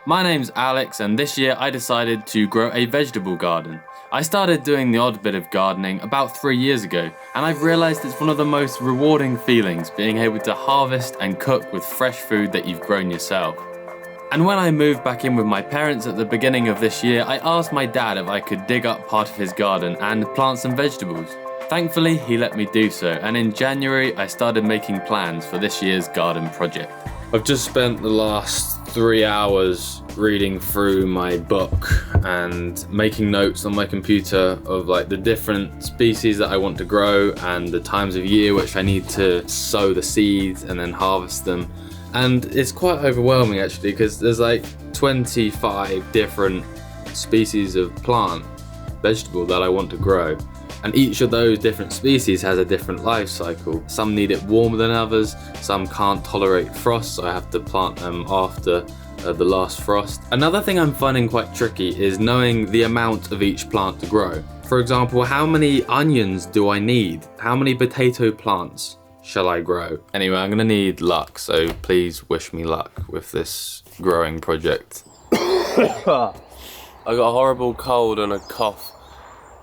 My name's Alex, and this year I decided to grow a vegetable garden. I started doing the odd bit of gardening about 3 years ago, and I've realised it's one of the most rewarding feelings being able to harvest and cook with fresh food that you've grown yourself. And when I moved back in with my parents at the beginning of this year, I asked my dad if I could dig up part of his garden and plant some vegetables. Thankfully, he let me do so, and in January I started making plans for this year's garden project. I've just spent the last 3 hours reading through my book and making notes on my computer of the different species that I want to grow and the times of year which I need to sow the seeds and then harvest them. And it's quite overwhelming actually, because there's 25 different species of vegetable that I want to grow. And each of those different species has a different life cycle. Some need it warmer than others, some can't tolerate frost, so I have to plant them after the last frost. Another thing I'm finding quite tricky is knowing the amount of each plant to grow. For example, how many onions do I need? How many potato plants shall I grow? Anyway, I'm gonna need luck, so please wish me luck with this growing project. I got a horrible cold and a cough.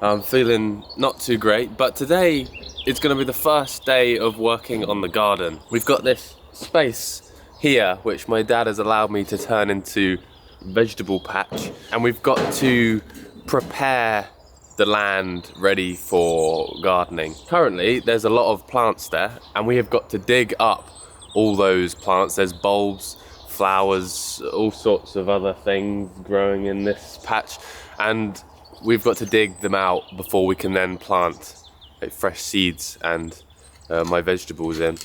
I'm feeling not too great, but today it's going to be the first day of working on the garden. We've got this space here, which my dad has allowed me to turn into vegetable patch, and we've got to prepare the land ready for gardening. Currently, there's a lot of plants there, and we have got to dig up all those plants. There's bulbs, flowers, all sorts of other things growing in this patch, and we've got to dig them out before we can then plant fresh seeds and my vegetables in.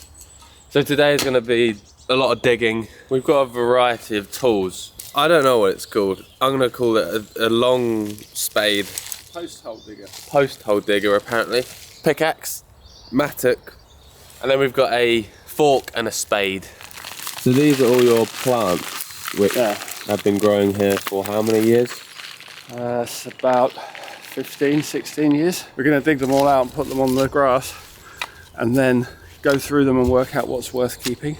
So today is going to be a lot of digging. We've got a variety of tools. I don't know what it's called. I'm going to call it a long spade. Post hole digger. Post hole digger apparently. Pickaxe, mattock, and then we've got a fork and a spade. So these are all your plants which have been growing here for how many years? It's about 15, 16 years. We're going to dig them all out and put them on the grass and then go through them and work out what's worth keeping.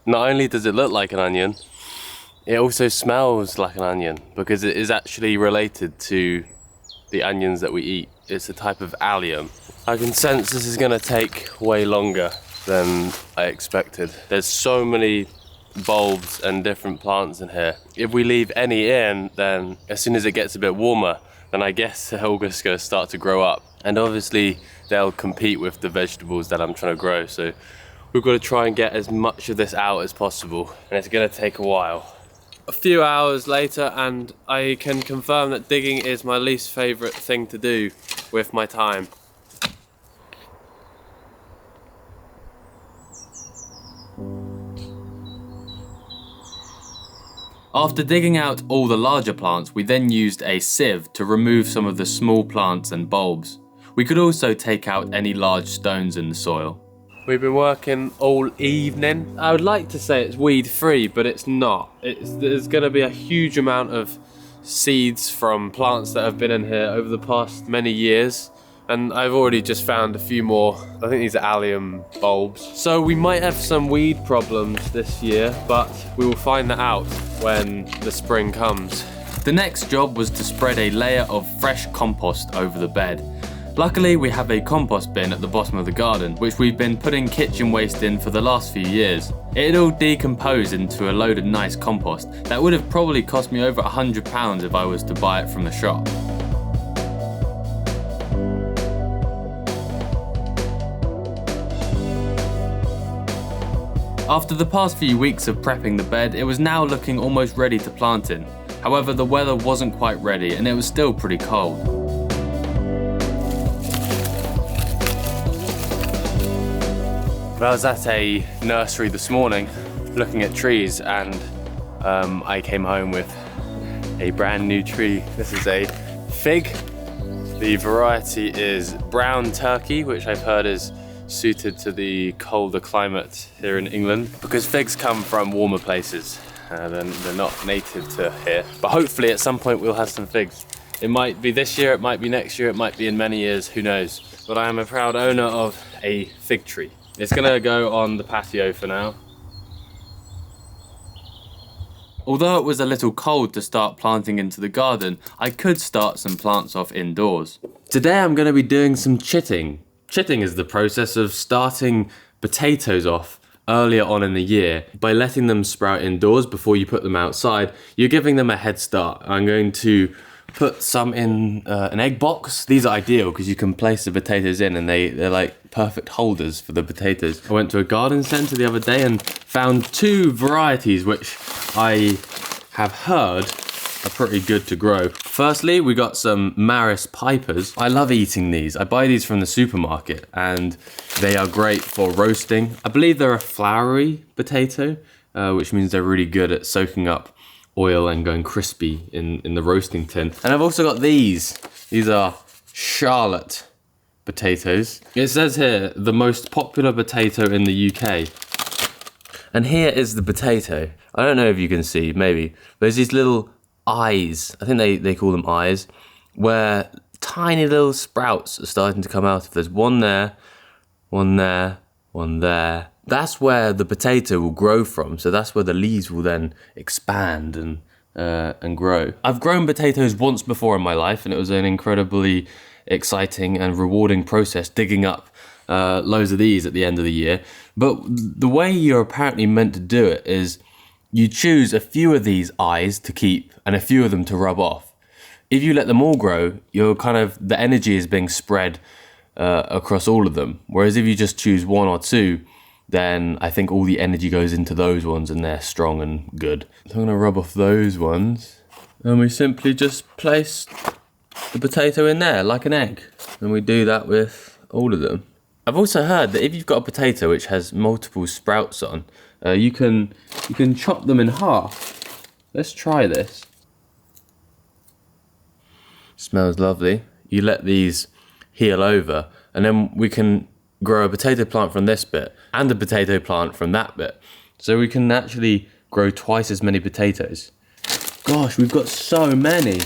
Not only does it look like an onion, it also smells like an onion because it is actually related to the onions that we eat. It's a type of allium. I can sense this is going to take way longer than I expected. There's so many bulbs and different plants in here. If we leave any in, then as soon as it gets a bit warmer, then I guess they're all just gonna start to grow up. And obviously they'll compete with the vegetables that I'm trying to grow. So we've got to try and get as much of this out as possible. And it's gonna take a while. A few hours later, and I can confirm that digging is my least favorite thing to do with my time. After digging out all the larger plants, we then used a sieve to remove some of the small plants and bulbs. We could also take out any large stones in the soil. We've been working all evening. I would like to say it's weed free, but it's not. There's going to be a huge amount of seeds from plants that have been in here over the past many years. And I've already just found a few more. I think these are allium bulbs. So we might have some weed problems this year, but we will find that out when the spring comes. The next job was to spread a layer of fresh compost over the bed. Luckily, we have a compost bin at the bottom of the garden, which we've been putting kitchen waste in for the last few years. It all decomposed into a load of nice compost that would have probably cost me over £100 if I was to buy it from the shop. After the past few weeks of prepping the bed, it was now looking almost ready to plant in. However, the weather wasn't quite ready and it was still pretty cold. I was at a nursery this morning looking at trees, and I came home with a brand new tree. This is a fig. The variety is brown turkey, which I've heard is suited to the colder climate here in England, because figs come from warmer places. They're not native to here, but hopefully at some point we'll have some figs. It might be this year, it might be next year, it might be in many years, who knows. But I am a proud owner of a fig tree. It's gonna go on the patio for now. Although it was a little cold to start planting into the garden, I could start some plants off indoors. Today I'm going to be doing some chitting. Chitting is the process of starting potatoes off earlier on in the year. By letting them sprout indoors before you put them outside, you're giving them a head start. I'm going to put some in an egg box. These are ideal because you can place the potatoes in and they're like perfect holders for the potatoes. I went to a garden centre the other day and found 2 varieties which I have heard are pretty good to grow. Firstly, we got some Maris Pipers. I love eating these. I buy these from the supermarket and they are great for roasting. I believe they're a floury potato, which means they're really good at soaking up oil and going crispy in the roasting tin. And I've also got these. These are Charlotte potatoes. It says here, the most popular potato in the UK. And here is the potato. I don't know if you can see, maybe. There's these little eyes, I think they call them eyes, where tiny little sprouts are starting to come out. If there's one there, one there, one there, that's where the potato will grow from. So that's where the leaves will then expand and grow. I've grown potatoes once before in my life, and it was an incredibly exciting and rewarding process digging up loads of these at the end of the year. But the way you're apparently meant to do it is you choose a few of these eyes to keep and a few of them to rub off. If you let them all grow, the energy is being spread across all of them. Whereas if you just choose 1 or 2, then I think all the energy goes into those ones and they're strong and good. So I'm gonna rub off those ones and we simply just place the potato in there like an egg. And we do that with all of them. I've also heard that if you've got a potato which has multiple sprouts on, you can chop them in half. Let's try this. Smells lovely. You let these heal over and then we can grow a potato plant from this bit and a potato plant from that bit. So we can actually grow twice as many potatoes. Gosh, we've got so many.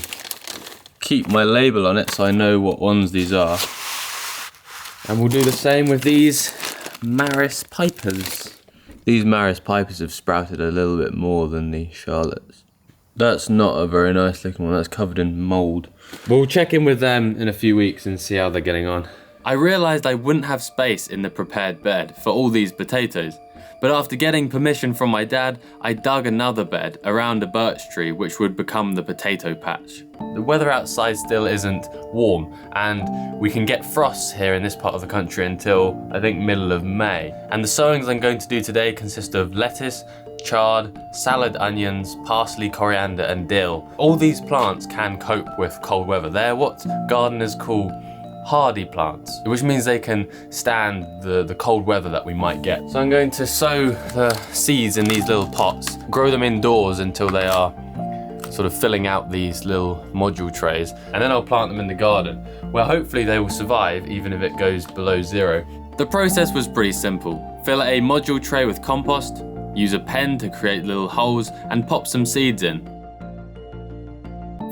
Keep my label on it so I know what ones these are. And we'll do the same with these Maris Pipers. These Maris Pipers have sprouted a little bit more than the Charlottes. That's not a very nice looking one, that's covered in mould. We'll check in with them in a few weeks and see how they're getting on. I realised I wouldn't have space in the prepared bed for all these potatoes. But after getting permission from my dad, I dug another bed around a birch tree which would become the potato patch. The weather outside still isn't warm and we can get frosts here in this part of the country until I think middle of May. And the sowings I'm going to do today consist of lettuce, chard, salad onions, parsley, coriander and dill. All these plants can cope with cold weather. They're what gardeners call hardy plants, which means they can stand the cold weather that we might get. So I'm going to sow the seeds in these little pots, grow them indoors until they are sort of filling out these little module trays, and then I'll plant them in the garden, where hopefully they will survive even if it goes below 0. The process was pretty simple. Fill a module tray with compost, use a pen to create little holes, and pop some seeds in.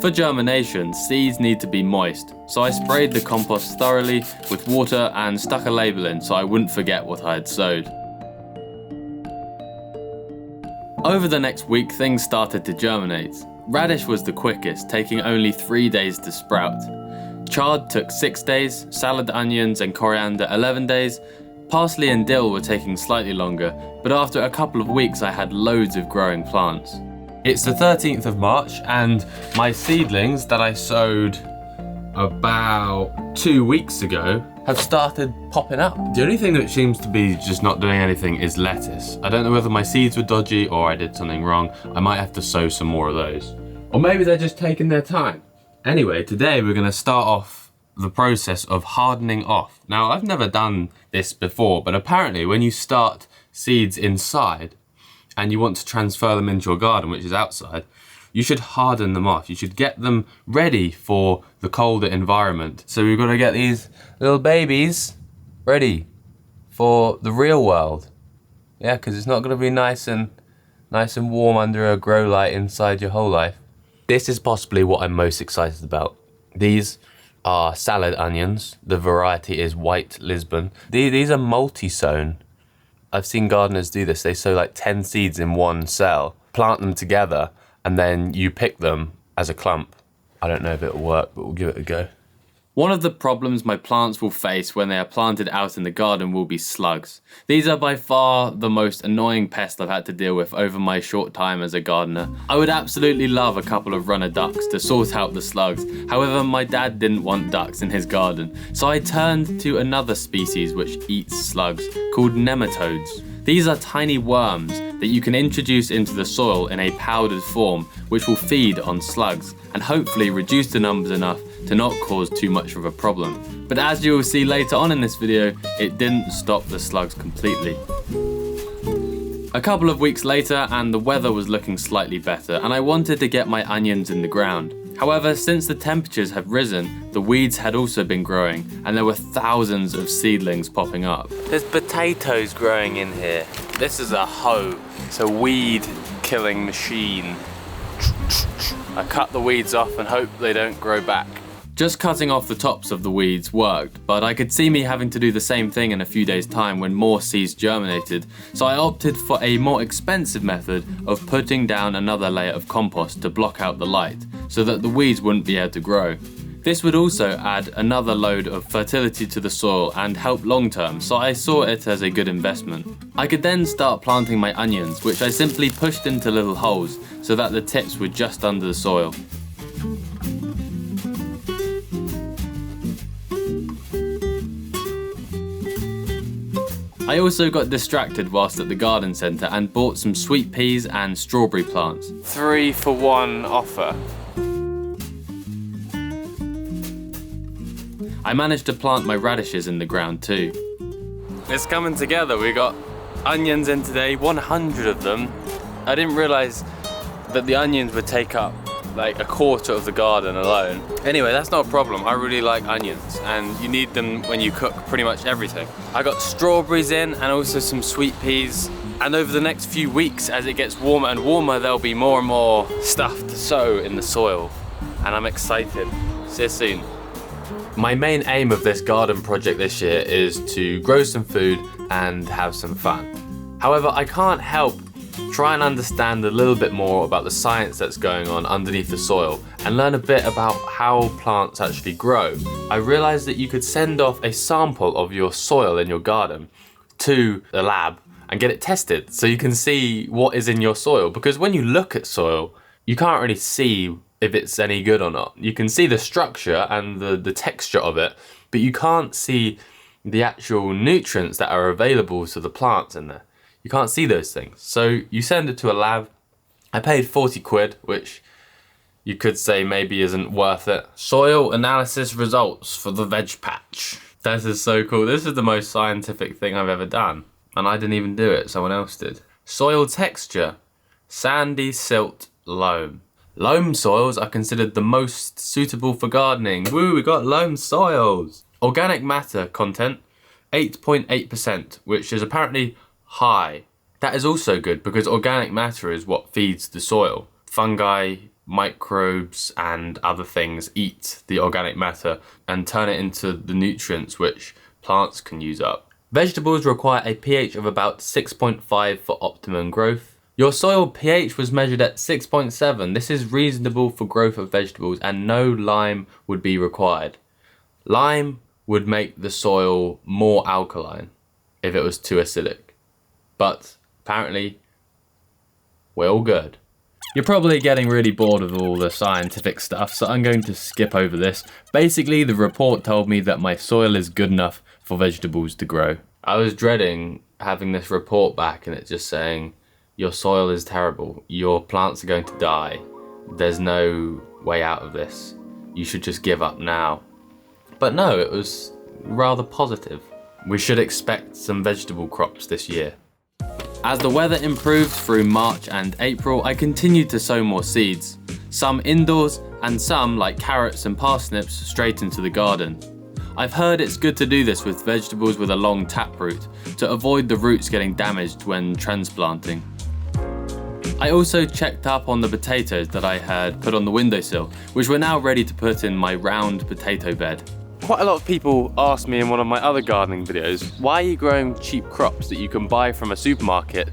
For germination, seeds need to be moist, so I sprayed the compost thoroughly with water and stuck a label in so I wouldn't forget what I had sowed. Over the next week, things started to germinate. Radish was the quickest, taking only 3 days to sprout. Chard took 6 days, salad onions and coriander 11 days, parsley and dill were taking slightly longer, but after a couple of weeks I had loads of growing plants. It's the 13th of March and my seedlings that I sowed about 2 weeks ago have started popping up. The only thing that seems to be just not doing anything is lettuce. I don't know whether my seeds were dodgy or I did something wrong. I might have to sow some more of those. Or maybe they're just taking their time. Anyway, today we're gonna start off the process of hardening off. Now, I've never done this before, but apparently when you start seeds inside and you want to transfer them into your garden, which is outside, you should harden them off. You should get them ready for the colder environment. So we've got to get these little babies ready for the real world. Yeah, because it's not going to be nice and warm under a grow light inside your whole life. This is possibly what I'm most excited about. These are salad onions. The variety is White Lisbon. These are multi-sown I've seen gardeners do this. They sow like 10 seeds in one cell, plant them together, and then you pick them as a clump. I don't know if it'll work, but we'll give it a go. One of the problems my plants will face when they are planted out in the garden will be slugs. These are by far the most annoying pest I've had to deal with over my short time as a gardener. I would absolutely love a couple of runner ducks to sort out the slugs. However, my dad didn't want ducks in his garden, so I turned to another species which eats slugs, called nematodes. These are tiny worms that you can introduce into the soil in a powdered form, which will feed on slugs and hopefully reduce the numbers enough to not cause too much of a problem. But as you will see later on in this video, it didn't stop the slugs completely. A couple of weeks later and the weather was looking slightly better and I wanted to get my onions in the ground. However, since the temperatures have risen, the weeds had also been growing and there were thousands of seedlings popping up. There's potatoes growing in here. This is a hoe. It's a weed killing machine. I cut the weeds off and hope they don't grow back. Just cutting off the tops of the weeds worked, but I could see me having to do the same thing in a few days' time when more seeds germinated, so I opted for a more expensive method of putting down another layer of compost to block out the light, so that the weeds wouldn't be able to grow. This would also add another load of fertility to the soil and help long term, so I saw it as a good investment. I could then start planting my onions, which I simply pushed into little holes so that the tips were just under the soil. I also got distracted whilst at the garden centre and bought some sweet peas and strawberry plants. 3 for 1 offer. I managed to plant my radishes in the ground too. It's coming together. We got onions in today, 100 of them. I didn't realise that the onions would take up like a quarter of the garden alone. Anyway, that's not a problem. I really like onions and you need them when you cook pretty much everything. I got strawberries in and also some sweet peas. And over the next few weeks, as it gets warmer and warmer, there'll be more and more stuff to sow in the soil. And I'm excited. See you soon. My main aim of this garden project this year is to grow some food and have some fun. However, I can't help try and understand a little bit more about the science that's going on underneath the soil and learn a bit about how plants actually grow. I realized that you could send off a sample of your soil in your garden to the lab and get it tested so you can see what is in your soil, because when you look at soil, you can't really see if it's any good or not. You can see the structure and the texture of it, but you can't see the actual nutrients that are available to the plants in there. You can't see those things. So you send it to a lab. I paid 40 quid, which you could say maybe isn't worth it. Soil analysis results for the veg patch. This is so cool. This is the most scientific thing I've ever done. And I didn't even do it, someone else did. Soil texture, sandy silt loam. Loam soils are considered the most suitable for gardening. Woo, we got loam soils. Organic matter content, 8.8%, which is apparently high. That is also good because organic matter is what feeds the soil. Fungi, microbes and other things eat the organic matter and turn it into the nutrients which plants can use up. Vegetables require a pH of about 6.5 for optimum growth. Your soil pH was measured at 6.7. This is reasonable for growth of vegetables and no lime would be required. Lime would make the soil more alkaline if it was too acidic. But apparently, we're all good. You're probably getting really bored of all the scientific stuff, so I'm going to skip over this. Basically, the report told me that my soil is good enough for vegetables to grow. I was dreading having this report back and it just saying, your soil is terrible, your plants are going to die, there's no way out of this, you should just give up now. But no, it was rather positive. We should expect some vegetable crops this year. As the weather improved through March and April, I continued to sow more seeds. Some indoors and some, like carrots and parsnips, straight into the garden. I've heard it's good to do this with vegetables with a long taproot to avoid the roots getting damaged when transplanting. I also checked up on the potatoes that I had put on the windowsill, which were now ready to put in my round potato bed. Quite a lot of people asked me in one of my other gardening videos, why are you growing cheap crops that you can buy from a supermarket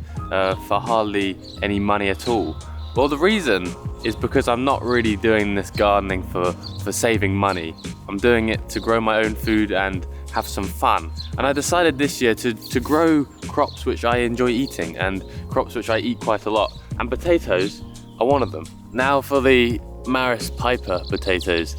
for hardly any money at all? Well, the reason is because I'm not really doing this gardening for saving money. I'm doing it to grow my own food and have some fun. And I decided this year to grow crops which I enjoy eating and crops which I eat quite a lot. And potatoes are one of them. Now for the Maris Piper potatoes.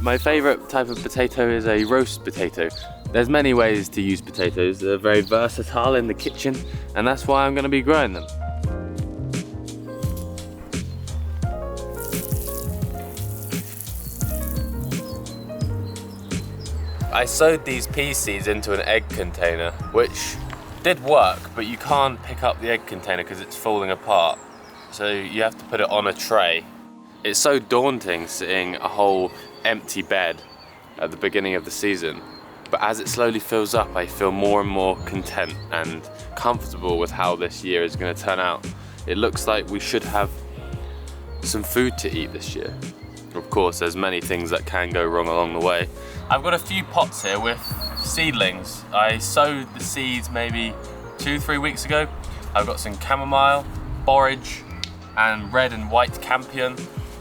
My favourite type of potato is a roast potato. There's many ways to use potatoes. They're very versatile in the kitchen, and that's why I'm going to be growing them. I sowed these pea seeds into an egg container, which did work, but you can't pick up the egg container because it's falling apart. So you have to put it on a tray. It's so daunting seeing a whole empty bed at the beginning of the season. But as it slowly fills up, I feel more and more content and comfortable with how this year is going to turn out. It looks like we should have some food to eat this year. Of course, there's many things that can go wrong along the way. I've got a few pots here with seedlings. I sowed the seeds maybe 2-3 weeks ago. I've got some chamomile, borage, and red and white campion,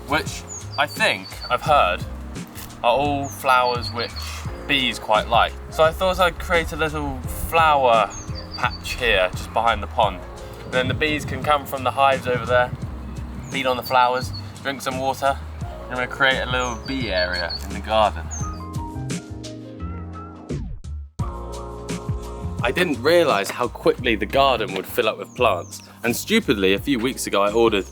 which I think I've heard are all flowers which bees quite like. So I thought I'd create a little flower patch here just behind the pond. And then the bees can come from the hives over there, feed on the flowers, drink some water, and we'll create a little bee area in the garden. I didn't realise how quickly the garden would fill up with plants, and stupidly a few weeks ago I ordered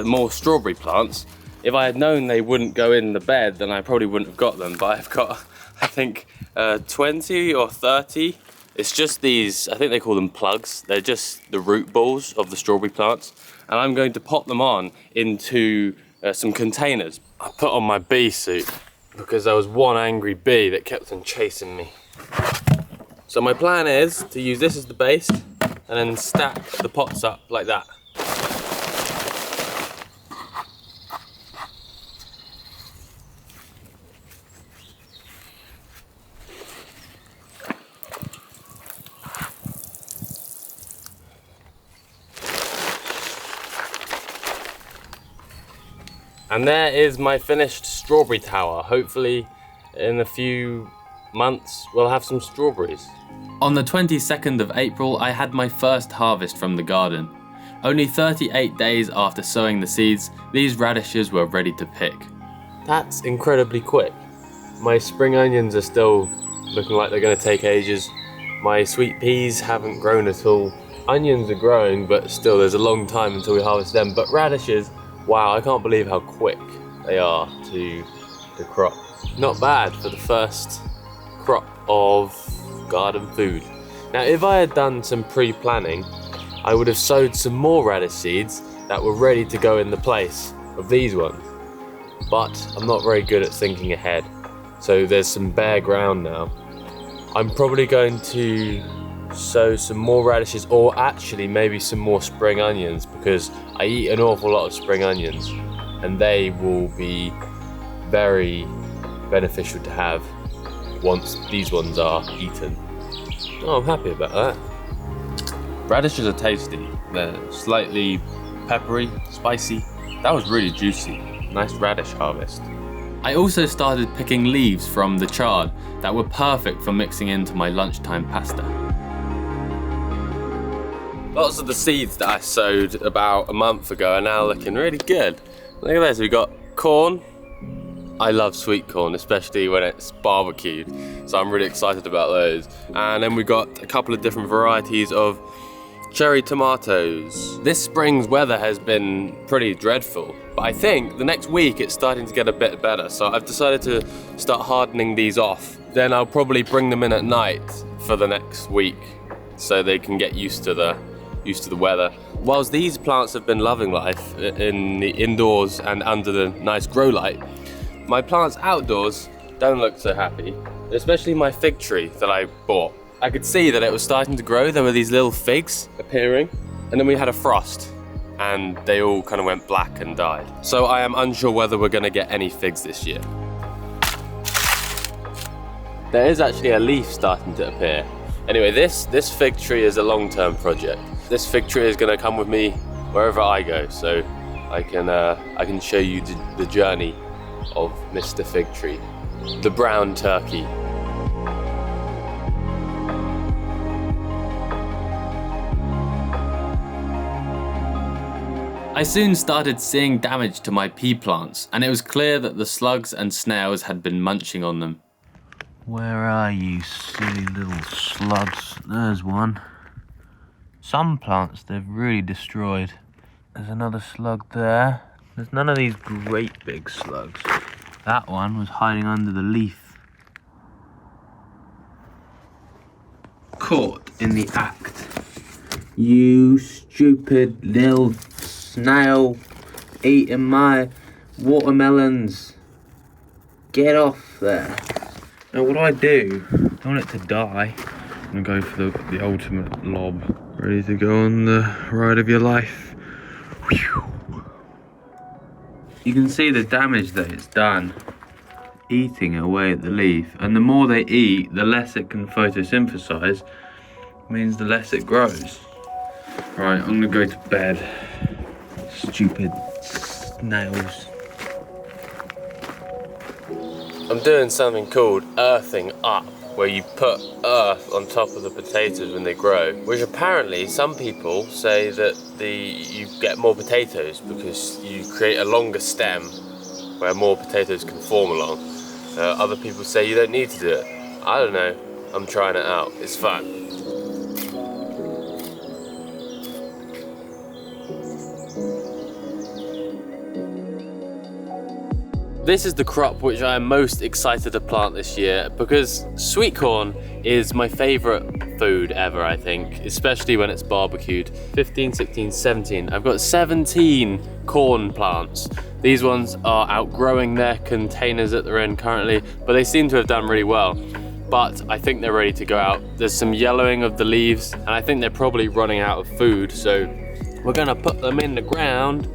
more strawberry plants. If I had known they wouldn't go in the bed, then I probably wouldn't have got them, but I've got I think 20 or 30. It's just these, I think they call them plugs. They're just the root balls of the strawberry plants, and I'm going to pot them on into some containers. I put on my bee suit because there was one angry bee that kept on chasing me. So my plan is to use this as the base and then stack the pots up like that. And there is my finished strawberry tower. Hopefully in a few months we'll have some strawberries. On the 22nd of April, I had my first harvest from the garden. Only 38 days after sowing the seeds, these radishes were ready to pick. That's incredibly quick. My spring onions are still looking like they're going to take ages. My sweet peas haven't grown at all. Onions are growing, but still there's a long time until we harvest them. But radishes, wow, I can't believe how quick they are to crop. Not bad for the first crop of garden food. Now, if I had done some pre-planning, I would have sowed some more radish seeds that were ready to go in the place of these ones. But I'm not very good at thinking ahead, so there's some bare ground now. I'm probably going to sow some more radishes, or actually maybe some more spring onions, because I eat an awful lot of spring onions and they will be very beneficial to have once these ones are eaten. Oh, I'm happy about that. Radishes are tasty. They're slightly peppery, spicy. That was really juicy. Nice radish harvest. I also started picking leaves from the chard that were perfect for mixing into my lunchtime pasta. Lots of the seeds that I sowed about a month ago are now looking really good. Look at this, we've got corn. I love sweet corn, especially when it's barbecued, so I'm really excited about those. And then we've got a couple of different varieties of cherry tomatoes. This spring's weather has been pretty dreadful, but I think the next week it's starting to get a bit better, so I've decided to start hardening these off. Then I'll probably bring them in at night for the next week so they can get used to the weather. Whilst these plants have been loving life in the indoors and under the nice grow light, my plants outdoors don't look so happy, especially my fig tree that I bought. I could see that it was starting to grow. There were these little figs appearing, and then we had a frost. and they all kind of went black and died. So I am unsure whether we're gonna get any figs this year. There is actually a leaf starting to appear. Anyway, this fig tree is a long-term project. This fig tree is gonna come with me wherever I go, so I can show you the journey of Mr. Fig Tree, the brown turkey. I soon started seeing damage to my pea plants, and it was clear that the slugs and snails had been munching on them. Where are you, silly little slugs? There's one. Some plants they've really destroyed. There's another slug there. There's none of these great big slugs. That one was hiding under the leaf. Caught in the act. You stupid little snail eating my watermelons. Get off there. Now what do, I don't want it to die. I'm gonna go for the ultimate lob. Ready to go on the ride of your life. Whew. You can see the damage that it's done. Eating away at the leaf. And the more they eat, the less it can photosynthesize. Means the less it grows. Right, I'm gonna go to bed. Stupid snails. I'm doing something called earthing up, where you put earth on top of the potatoes when they grow, which apparently some people say that you get more potatoes because you create a longer stem where more potatoes can form along. Other people say you don't need to do it. I don't know, I'm trying it out, it's fun. This is the crop which I am most excited to plant this year because sweet corn is my favourite food ever, I think, especially when it's barbecued. 15, 16, 17. I've got 17 corn plants. These ones are outgrowing their containers that they're in currently, but they seem to have done really well. But I think they're ready to go out. There's some yellowing of the leaves, and I think they're probably running out of food, so we're gonna put them in the ground.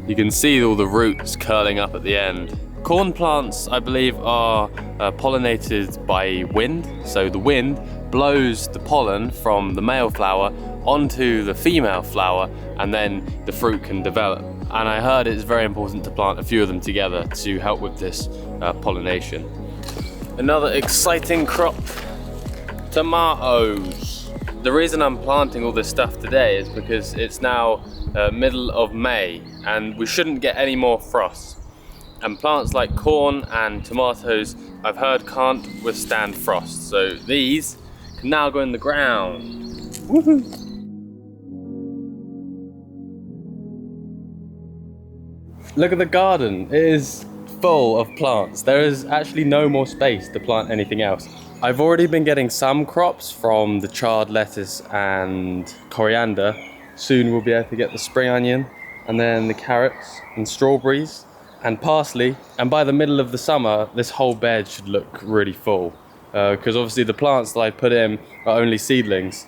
You can see all the roots curling up at the end. Corn plants, I believe, are pollinated by wind. So the wind blows the pollen from the male flower onto the female flower, and then the fruit can develop. And I heard it's very important to plant a few of them together to help with this pollination. Another exciting crop, tomatoes. The reason I'm planting all this stuff today is because it's now middle of May and we shouldn't get any more frost. And plants like corn and tomatoes, I've heard, can't withstand frost. So these can now go in the ground. Woohoo! Look at the garden, it is full of plants. There is actually no more space to plant anything else. I've already been getting some crops from the chard lettuce and coriander. Soon we'll be able to get the spring onion, and then the carrots and strawberries and parsley. And by the middle of the summer, this whole bed should look really full. Because obviously the plants that I put in are only seedlings.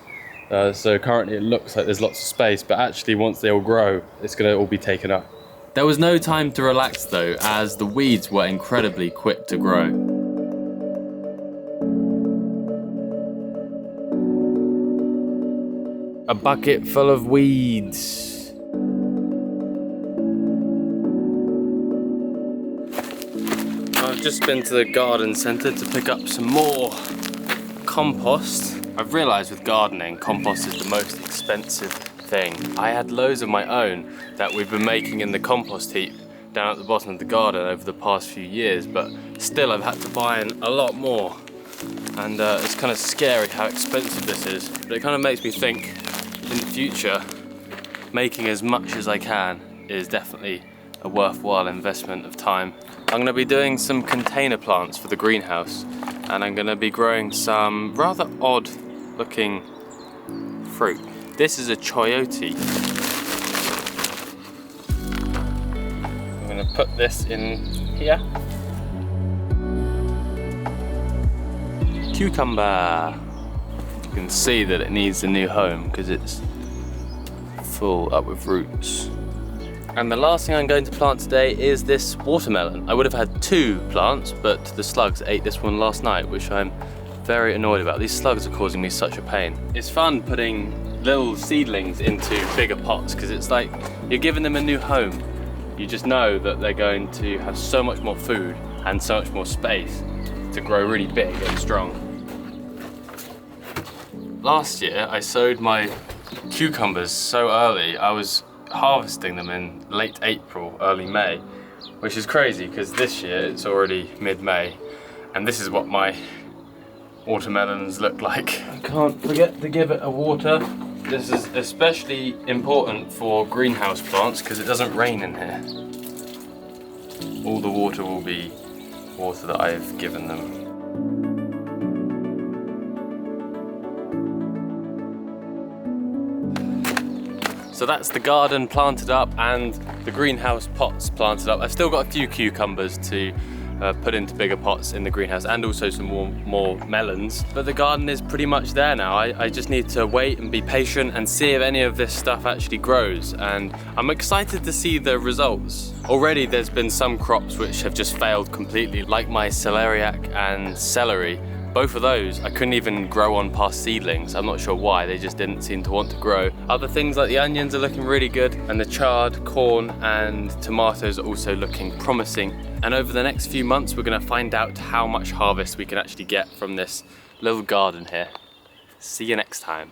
So currently it looks like there's lots of space, but actually once they all grow, it's gonna all be taken up. There was no time to relax though, as the weeds were incredibly quick to grow. A bucket full of weeds. I've just been to the garden centre to pick up some more compost. I've realised with gardening, compost is the most expensive thing. I had loads of my own that we've been making in the compost heap down at the bottom of the garden over the past few years, but still I've had to buy in a lot more. And it's kind of scary how expensive this is, but it kind of makes me think in the future, making as much as I can is definitely a worthwhile investment of time. I'm going to be doing some container plants for the greenhouse, and I'm going to be growing some rather odd looking fruit. This is a chayote. I'm going to put this in here. Cucumber. You can see that it needs a new home because it's full up with roots. And the last thing I'm going to plant today is this watermelon. I would have had 2 plants, but the slugs ate this one last night, which I'm very annoyed about. These slugs are causing me such a pain. It's fun putting little seedlings into bigger pots because it's like you're giving them a new home. You just know that they're going to have so much more food and so much more space to grow really big and strong. Last year I sowed my cucumbers so early. I was harvesting them in late April, early May, which is crazy because this year it's already mid-May and this is what my watermelons look like. I can't forget to give it a water. This is especially important for greenhouse plants because it doesn't rain in here. All the water will be water that I've given them. So that's the garden planted up and the greenhouse pots planted up. I've still got a few cucumbers to put into bigger pots in the greenhouse and also some more melons. But the garden is pretty much there now. I just need to wait and be patient and see if any of this stuff actually grows. And I'm excited to see the results. Already there's been some crops which have just failed completely, like my celeriac and celery. Both of those I couldn't even grow on past seedlings. I'm not sure why, they just didn't seem to want to grow. Other things like the onions are looking really good, and the chard, corn and tomatoes are also looking promising. And over the next few months we're going to find out how much harvest we can actually get from this little garden here. See you next time.